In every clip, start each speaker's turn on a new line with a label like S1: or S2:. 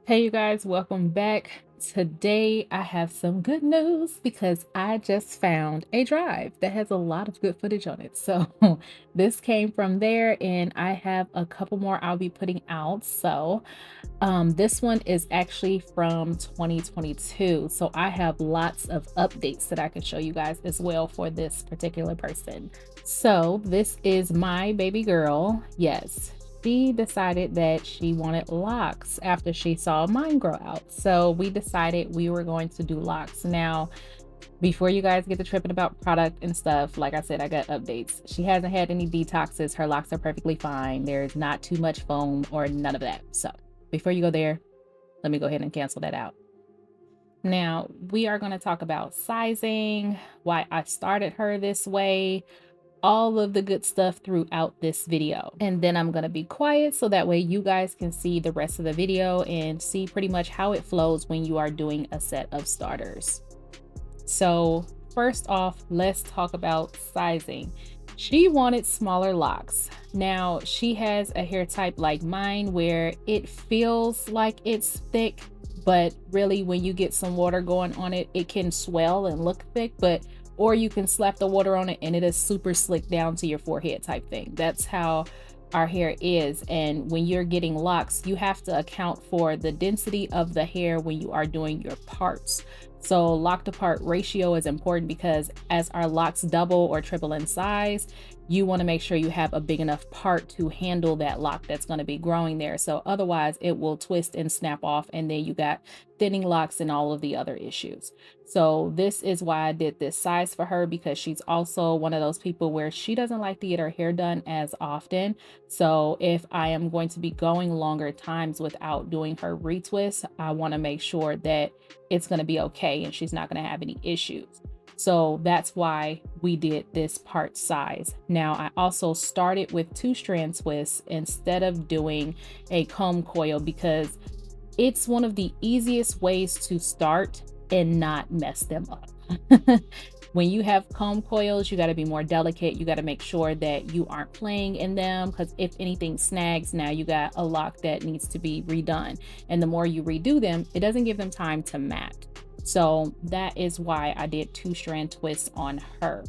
S1: Hey, you guys, welcome back. Today, I have some good news because I just found a drive that has a lot of good footage on it. So, this came from there, and I have a couple more I'll be putting out. This one is actually from 2022. So, I have lots of updates that I can show you guys as well for this particular person. So, this is my baby girl. Yes, she decided that she wanted locks after she saw mine grow out. So we decided we were going to do locks. Now, before you guys get to tripping about product and stuff, like I said, I got updates. She hasn't had any detoxes. Her locks are perfectly fine. There's not too much foam or none of that. So before you go there, let me go ahead and cancel that out. Now, we are going to talk about sizing, why I started her this way, all of the good stuff throughout this video. And then I'm going to be quiet so that way you guys can see the rest of the video and see pretty much how it flows when you are doing a set of starters. So first off, let's talk about sizing. She wanted smaller locks. Now, she has a hair type like mine where it feels like it's thick, but really when you get some water going on it, it can swell and look thick, or you can slap the water on it and it is super slick down to your forehead type thing. That's how our hair is. And when you're getting locks, you have to account for the density of the hair when you are doing your parts. So lock to part ratio is important because as our locks double or triple in size, you want to make sure you have a big enough part to handle that lock that's going to be growing there. So otherwise it will twist and snap off, and then you got thinning locks and all of the other issues. So this is why I did this size for her, because she's also one of those people where she doesn't like to get her hair done as often. So if I am going to be going longer times without doing her retwist, I want to make sure that it's going to be okay and she's not going to have any issues. So that's why we did this part size. Now, I also started with 2-strand twists instead of doing a comb coil because it's one of the easiest ways to start and not mess them up. When you have comb coils, you got to be more delicate. You got to make sure that you aren't playing in them, because if anything snags, now you got a lock that needs to be redone. And the more you redo them, it doesn't give them time to mat. So that is why I did 2-strand twists on her.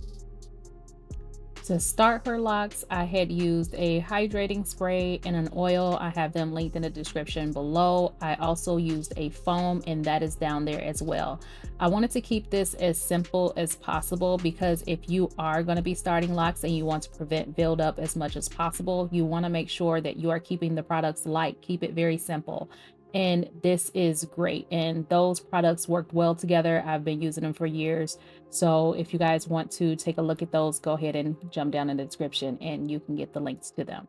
S1: To start her locks, I had used a hydrating spray and an oil. I have them linked in the description below. I also used a foam, and that is down there as well. I wanted to keep this as simple as possible because if you are going to be starting locks and you want to prevent buildup as much as possible, you want to make sure that you are keeping the products light. Keep it very simple. And this is great, and those products worked well together. I've been using them for years. So if you guys want to take a look at those, go ahead and jump down in the description and you can get the links to them.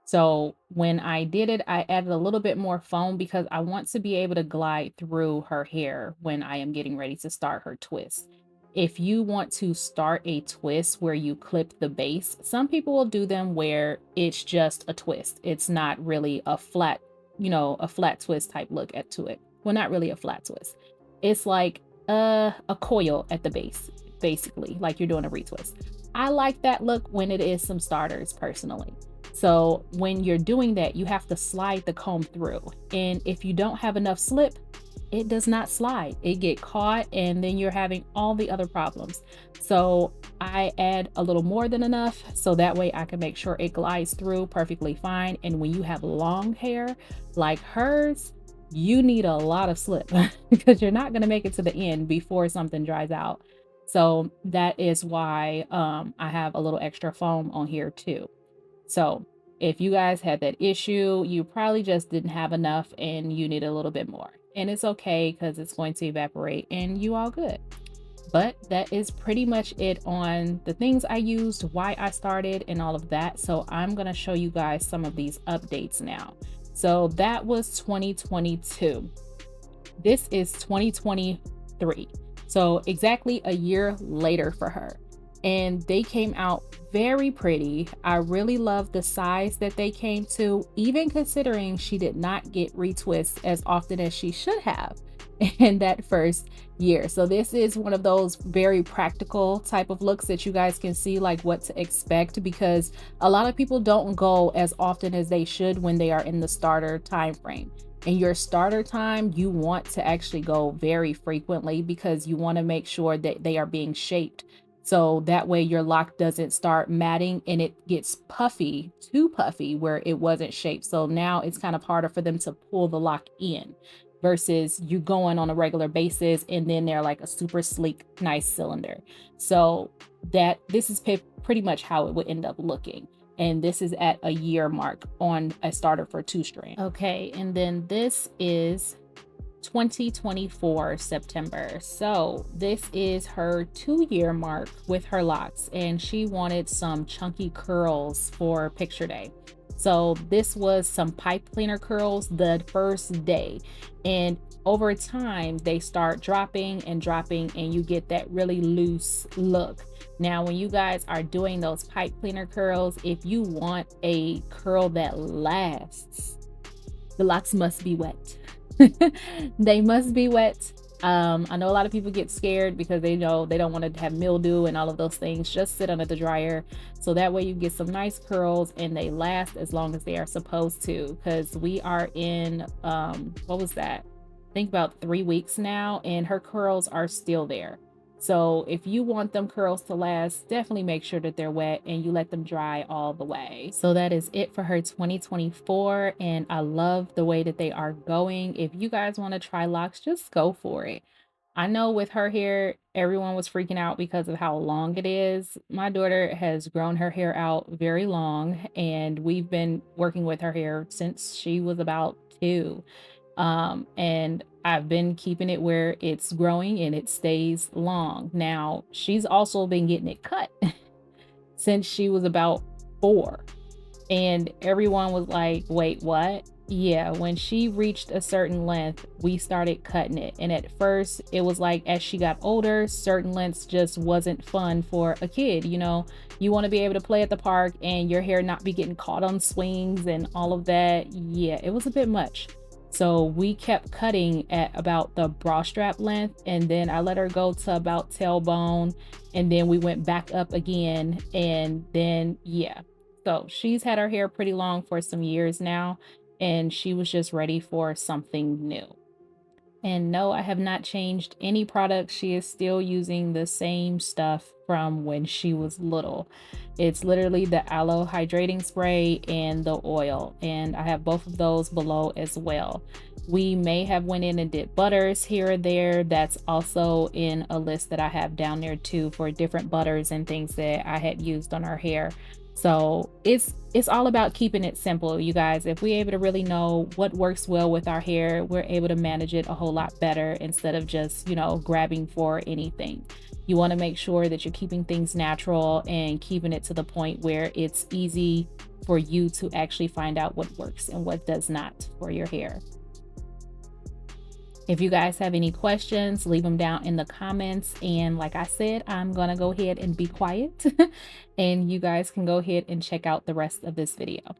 S1: So when I did it, I added a little bit more foam because I want to be able to glide through her hair when I am getting ready to start her twist. If you want to start a twist where you clip the base, some people will do them where it's just a twist. It's not really a flat, a flat twist type look to it. Well, not really a flat twist. It's like a coil at the base, basically, like you're doing a retwist. I like that look when it is some starters personally. So when you're doing that, you have to slide the comb through. And if you don't have enough slip, it does not slide. It get caught and then you're having all the other problems. So I add a little more than enough so that way I can make sure it glides through perfectly fine. And when you have long hair like hers, you need a lot of slip because you're not going to make it to the end before something dries out. So that is why I have a little extra foam on here too. So if you guys had that issue, you probably just didn't have enough and you need a little bit more. And it's okay because it's going to evaporate and you all good. But that is pretty much it on the things I used, why I started and all of that. So I'm going to show you guys some of these updates now. So that was 2022. This is 2023. So exactly a year later for her. And they came out very pretty. I really love the size that they came to, even considering she did not get retwists as often as she should have in that first year. So this is one of those very practical type of looks that you guys can see like what to expect, because a lot of people don't go as often as they should when they are in the starter time frame. In your starter time, you want to actually go very frequently because you want to make sure that they are being shaped. So that way your lock doesn't start matting and it gets puffy, too puffy where it wasn't shaped. So now it's kind of harder for them to pull the lock in versus you going on a regular basis and then they're like a super sleek, nice cylinder. So that this is pretty much how it would end up looking. And this is at a year mark on a starter for 2-strand. Okay, and then this is 2024 September. So this is her 2-year mark with her locks, and she wanted some chunky curls for picture day. So this was some pipe cleaner curls the first day, and over time they start dropping and dropping and you get that really loose look. Now when you guys are doing those pipe cleaner curls, if you want a curl that lasts, the locks must be wet. They must be wet. I know a lot of people get scared because they know they don't want to have mildew and all of those things. Just sit under the dryer so that way you get some nice curls and they last as long as they are supposed to. Because we are in what was that? I think about 3 weeks now, and her curls are still there. So if you want them curls to last, definitely make sure that they're wet and you let them dry all the way. So that is it for her 2024, and I love the way that they are going. If you guys want to try locks, just go for it. I know with her hair, everyone was freaking out because of how long it is. My daughter has grown her hair out very long, and we've been working with her hair since she was about 2. And I've been keeping it where it's growing and it stays long. Now, she's also been getting it cut since she was about 4. And everyone was like, wait, what? Yeah, when she reached a certain length, we started cutting it. And at first, it was like as she got older, certain lengths just wasn't fun for a kid. You know, you want to be able to play at the park and your hair not be getting caught on swings and all of that. Yeah, it was a bit much. So we kept cutting at about the bra strap length, and then I let her go to about tailbone, and then we went back up again, and then yeah. So she's had her hair pretty long for some years now, and she was just ready for something new. And no, I have not changed any products. She is still using the same stuff from when she was little. It's literally the aloe hydrating spray and the oil, and I have both of those below as well. We may have went in and did butters here or there. That's also in a list that I have down there too for different butters and things that I had used on her hair. So it's all about keeping it simple, you guys. If we're able to really know what works well with our hair, we're able to manage it a whole lot better instead of just, you know, grabbing for anything. You want to make sure that you're keeping things natural and keeping it to the point where it's easy for you to actually find out what works and what does not for your hair. If you guys have any questions, leave them down in the comments. And like I said, I'm going to go ahead and be quiet and you guys can go ahead and check out the rest of this video.